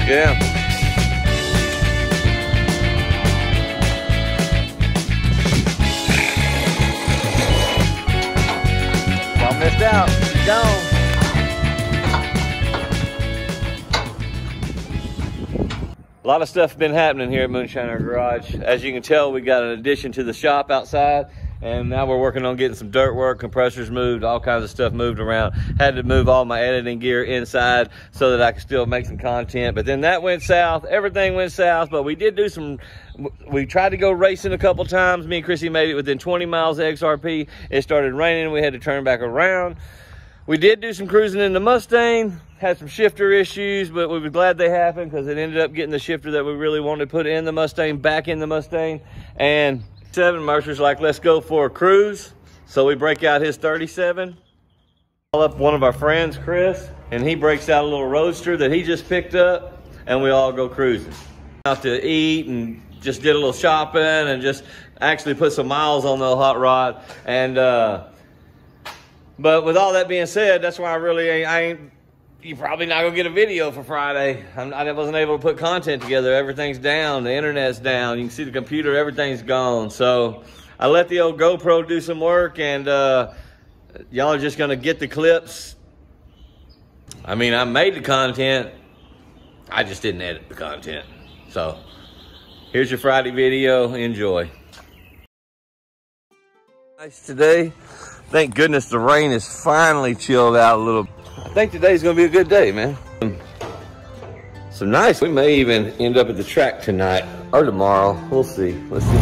Yeah. Y'all missed out. She's gone. A lot of stuff been happening here at Moonshiner Garage. As you can tell, we got an addition to the shop outside. And now we're working on getting some dirt work, compressors moved, all kinds of stuff moved around. Had to move all my editing gear inside so that I could still make some content. But then that went south, everything went south, but we did do some, we tried to go racing a couple times. Me and Chrissy made it within 20 miles of XRP. It started raining, we had to turn back around. We did do some cruising in the Mustang, had some shifter issues, but we were glad they happened because it ended up getting the shifter that we really wanted to put in the Mustang, back in the Mustang. And Mercer's like, let's go for a cruise. So we break out his 37. Call up one of our friends, Chris, and he breaks out a little roadster that he just picked up, and we all go cruising. Out to eat and just did a little shopping and just actually put some miles on the hot rod. And but with all that being said, that's why I ain't you're probably not gonna get a video for Friday. I wasn't able to put content together. Everything's down, the internet's down. You can see the computer, everything's gone. So I let the old GoPro do some work, and y'all are just gonna get the clips. I mean, I made the content, I just didn't edit the content. So here's your Friday video, enjoy. Nice today. Thank goodness the rain has finally chilled out a little. I think today's gonna be a good day, man. Some nice, we may even end up at the track tonight or tomorrow. We'll see, let's see.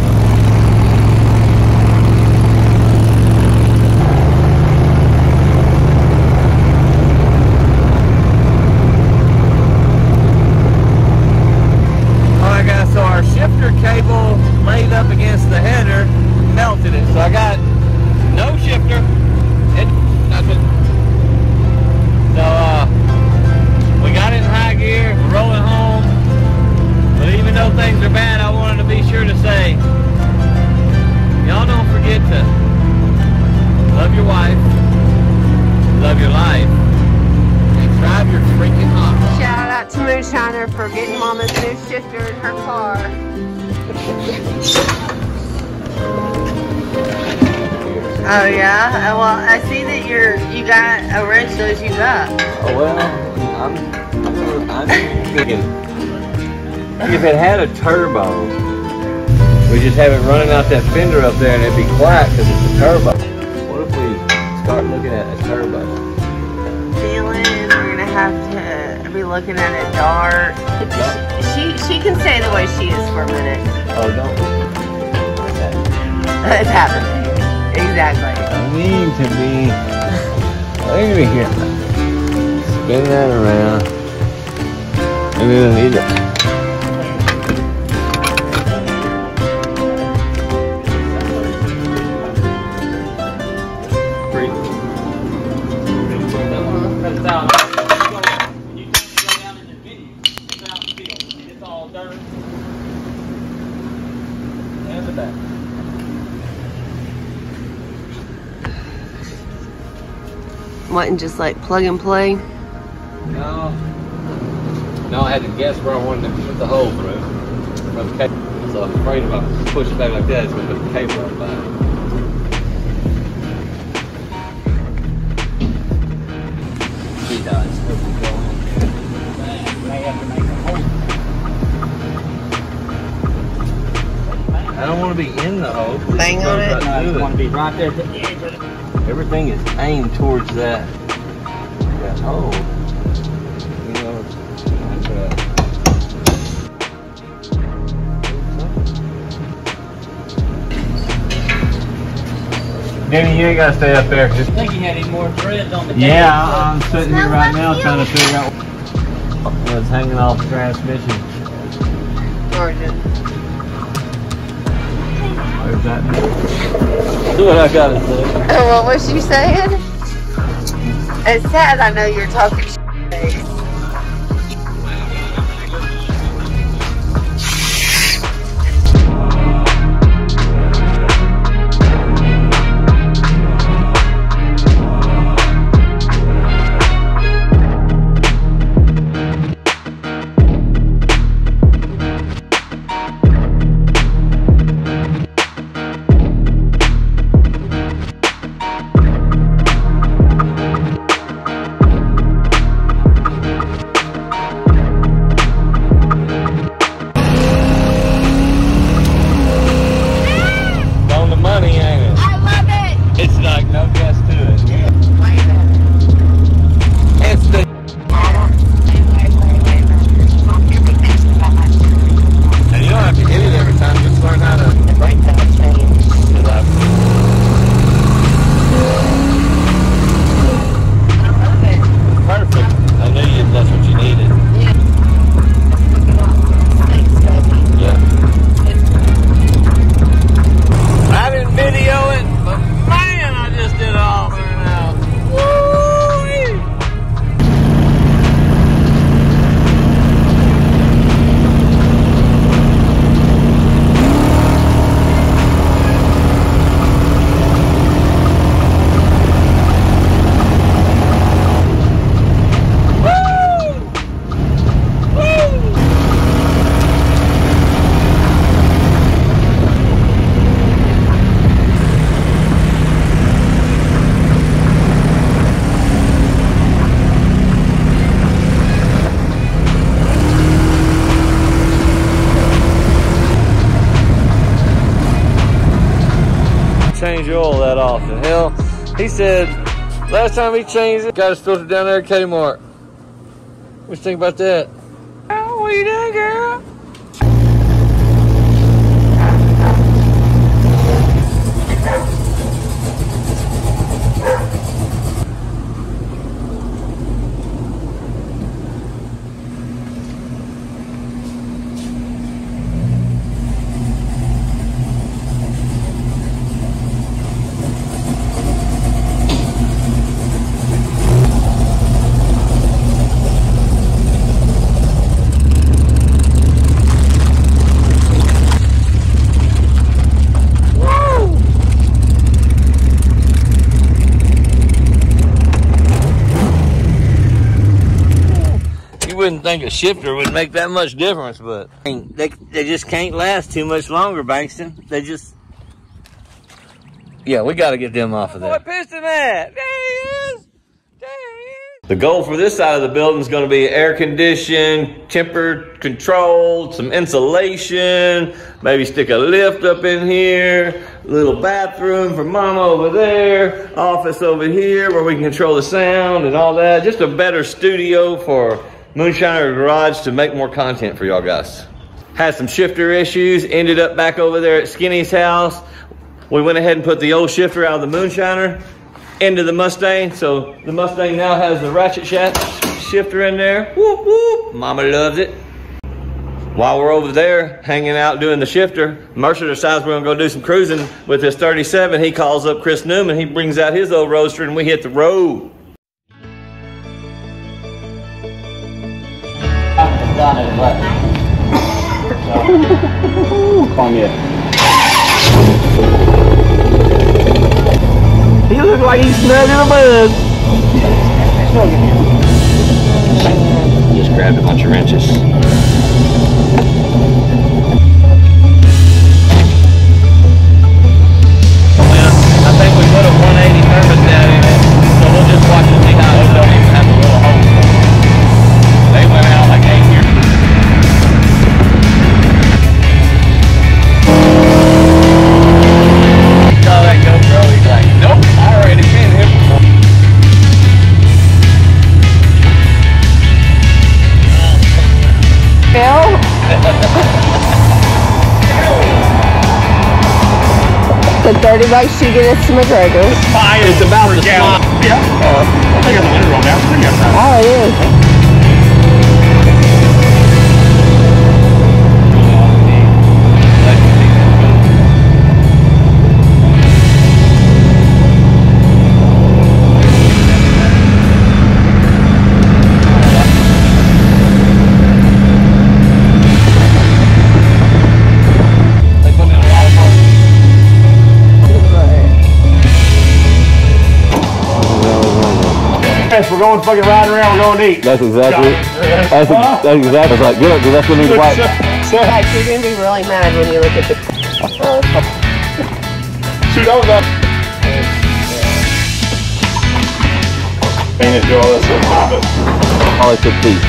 All right guys, so our shifter cable laid up against the header, melted it. So I got no shifter, nothing. So we got it in high gear, we're rolling home. But even though things are bad, I wanted to be sure to say, y'all don't forget to love your wife, love your life, and drive your freaking hot rod. Shout out to Moonshiner for getting Mama's new shifter in her car. Oh yeah? Well, I see that you got a wrench those you got. Oh well, I'm thinking if it had a turbo, we just have it running out that fender up there and it'd be quiet because it's a turbo. What if we start looking at a turbo? Feeling we're gonna have to be looking at it dark. She can stay the way she is for a minute. Oh, don't. It's happening. Exactly. I need to be over here. Spin that around. And then I need it. Wasn't just like plug and play? No, I had to guess where I wanted to put the hole through from the cable. So I'm afraid if I push it back like that, it's going to put the cable on the back. want to be in the hole. Bang on it? No, you want to be right there at the edge of it. Everything is aimed towards that hole. You know, like that. Denny, you ain't got to stay up there. I think he had any more threads on the cable. Yeah, I'm sitting here right now trying to figure out what's hanging off the transmission. Origin. There's that. Do what I gotta say. What was you saying? It's sad I know you're talking shit. Change your oil that often. Hell, he said last time he changed it, got his filter down there at Kmart. What you think about that? Oh, what you doing, girl? Wouldn't think a shifter would make that much difference, but they just can't last too much longer, Bankston. They just, yeah, we got to get them off of there. What piston at? There he is. There he is. The goal for this side of the building is going to be air conditioned, tempered, controlled, some insulation, maybe stick a lift up in here, little bathroom for mama over there, office over here where we can control the sound and all that. Just a better studio for Moonshiner Garage to make more content for y'all guys. Had some shifter issues, ended up back over there at Skinny's house. We went ahead and put the old shifter out of the Moonshiner into the Mustang. So the Mustang now has the ratchet shaft shifter in there. Whoop, whoop. Mama loves it. While we're over there hanging out doing the shifter, Mercer decides we're gonna go do some cruising with his 37. He calls up Chris Newman. He brings out his old roadster and we hit the road. He looks like he's snug in the bud. Just grabbed a bunch of wrenches. Well, I think we put a 180 thermostat in it, so we'll just watch and see how it don't even have a little hole. They went out like 8 years. $30 to get us to McGregor. It's about the spot. Yeah. I think it's a winter roll now. Oh, it is. We're going fucking riding around, we're going to eat. That's exactly that's exactly like good because that's gonna need white. Like, you're gonna be really mad when you look at the Shoot, that was up. Ain't it do all that stuff? All except teeth.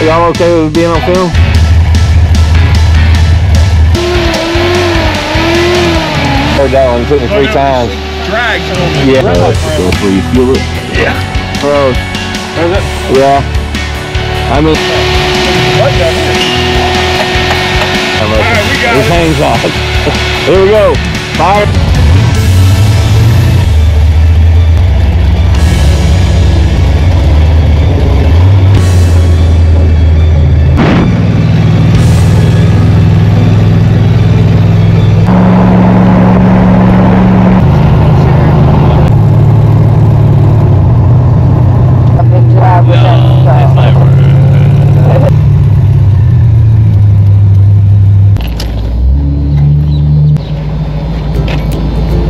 Y'all okay with being on film? Heard that one, took me 3 times. Drag. Yeah. That's where you feel it. Yeah. Bro. Where's it? Yeah. I mean. What down here? Alright, we got it. it. Hangs off. Here we go. Fire.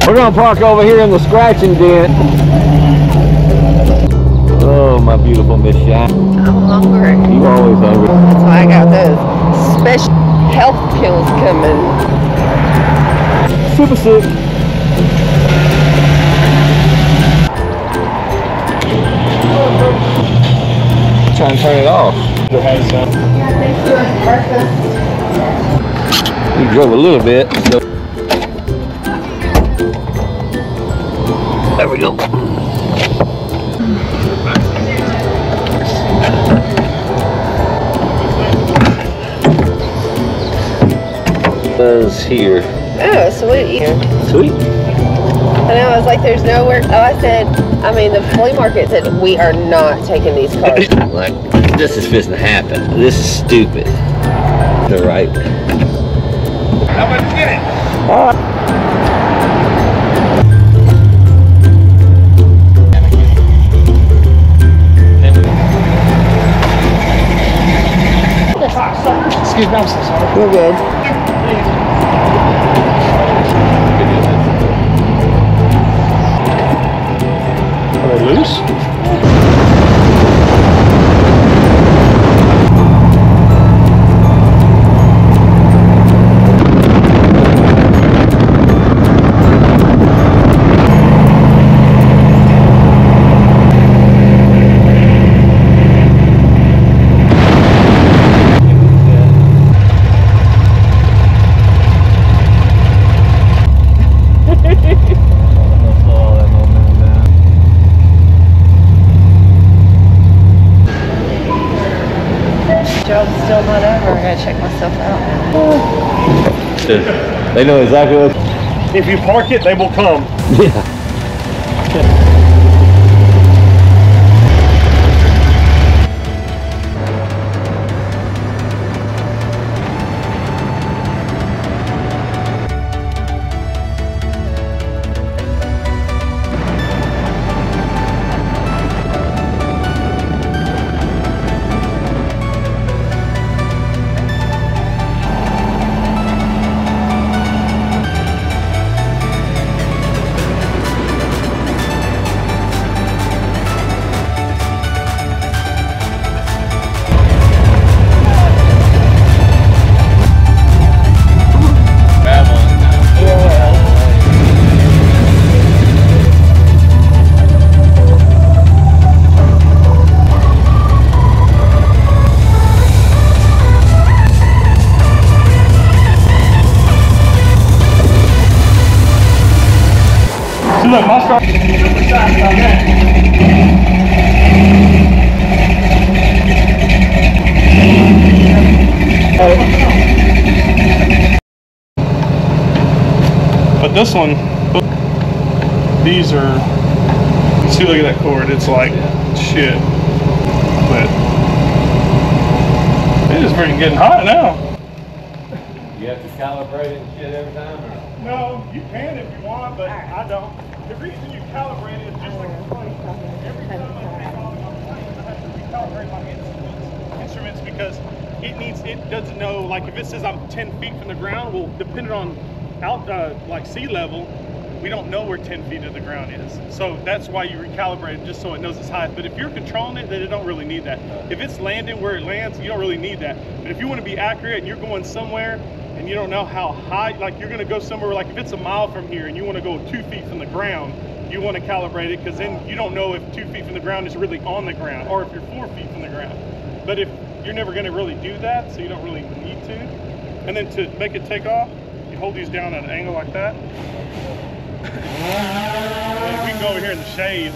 We're gonna park over here in the scratching dent. Oh, my beautiful Miss Shine. I'm hungry. You always hungry. That's why I got those special health pills coming. Super sick. Trying to turn it off. You drove a little bit. So. There we go. Here. Oh, sweet. Sweet. I know, I was like, there's nowhere. Oh, I mean, the flea market said, we are not taking these cars. Like, this is fixing to happen. This is stupid. They're right. How much get it? All right. Excuse me, I'm so sorry. We're good. Are they loose? Job's still not over. I gotta check myself out. They know exactly what. If you park it, they will come. Yeah. Look, my car. But this one, these are, see, look at that cord. It's like shit. But it is freaking getting hot now. You have to calibrate it and shit every time? Or? No, you can if you want, but I don't. The reason you calibrate it is just like every time I take off, I have to recalibrate my instruments because it doesn't know, like if it says I'm 10 feet from the ground, well, depending on like sea level, we don't know where 10 feet of the ground is. So that's why you recalibrate it, just so it knows its height. But if you're controlling it, then it don't really need that. If it's landing where it lands, you don't really need that. But if you want to be accurate and you're going somewhere and you don't know how high, like you're going to go somewhere, like if it's a mile from here and you want to go 2 feet from the ground, you want to calibrate it, because then you don't know if 2 feet from the ground is really on the ground or if you're 4 feet from the ground. But if you're never going to really do that, so you don't really need to. And then to make it take off, you hold these down at an angle like that. And we can go over here in the shade.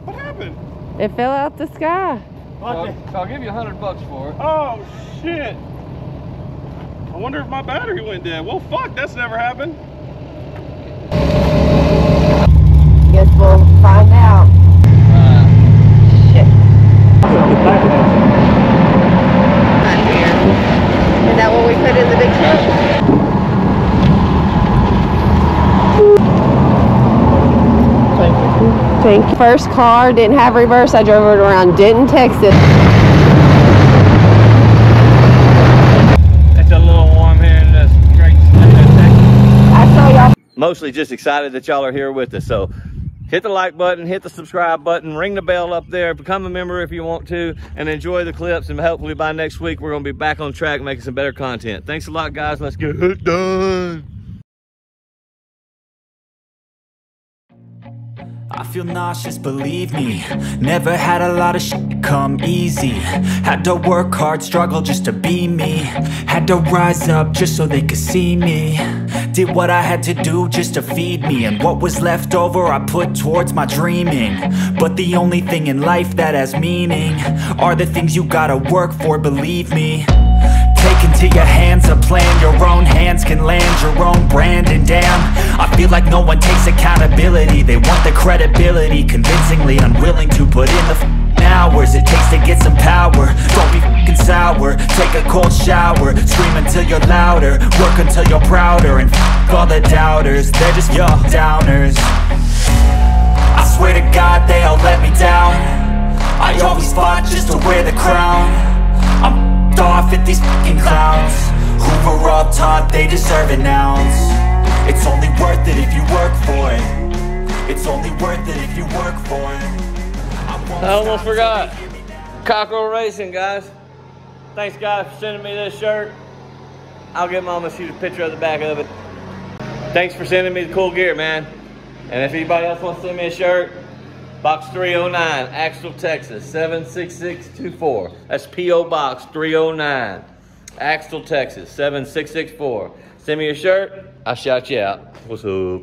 What happened? It fell out the sky. So I'll give you $100 for it. Oh shit! I wonder if my battery went dead. Well, fuck, that's never happened. Guess we'll find out. Shit. Not here. Is that what we put in the big truck? Thank you. First car, didn't have reverse. I drove it around Denton, Texas. It's a little warm here in this great Texas. I saw y'all. Mostly just excited that y'all are here with us. So hit the like button, hit the subscribe button, ring the bell up there, become a member if you want to, and enjoy the clips. And hopefully by next week, we're going to be back on track making some better content. Thanks a lot, guys. Let's get it done. I feel nauseous, believe me. Never had a lot of shit come easy. Had to work hard, struggle just to be me. Had to rise up just so they could see me. Did what I had to do just to feed me, and what was left over I put towards my dreaming. But the only thing in life that has meaning are the things you gotta work for, believe me. Take into your hands a plan, your own hands can land your own brand. And damn, I feel like no one takes accountability. They want the credibility, convincingly unwilling to put in the hours it takes to get some power. Don't be f***ing sour, take a cold shower. Scream until you're louder, work until you're prouder. And f*** all the doubters, they're just your downers. I swear to God they all let me down. I always fought just to wear the crown. I'm off at these fucking clowns who were all taught they deserve an ounce. It's only worth it if you work for it. It's only worth it if you work for it. I almost forgot. Cockerel Racing, guys. Thanks, guys, for sending me this shirt. I'll get Mama to shoot a picture of the back of it. Thanks for sending me the cool gear, man. And if anybody else wants to send me a shirt, Box 309, Axtell, Texas, 76624. That's P.O. Box 309, Axtell, Texas, 76624. Send me a shirt, I'll shout you out. What's up?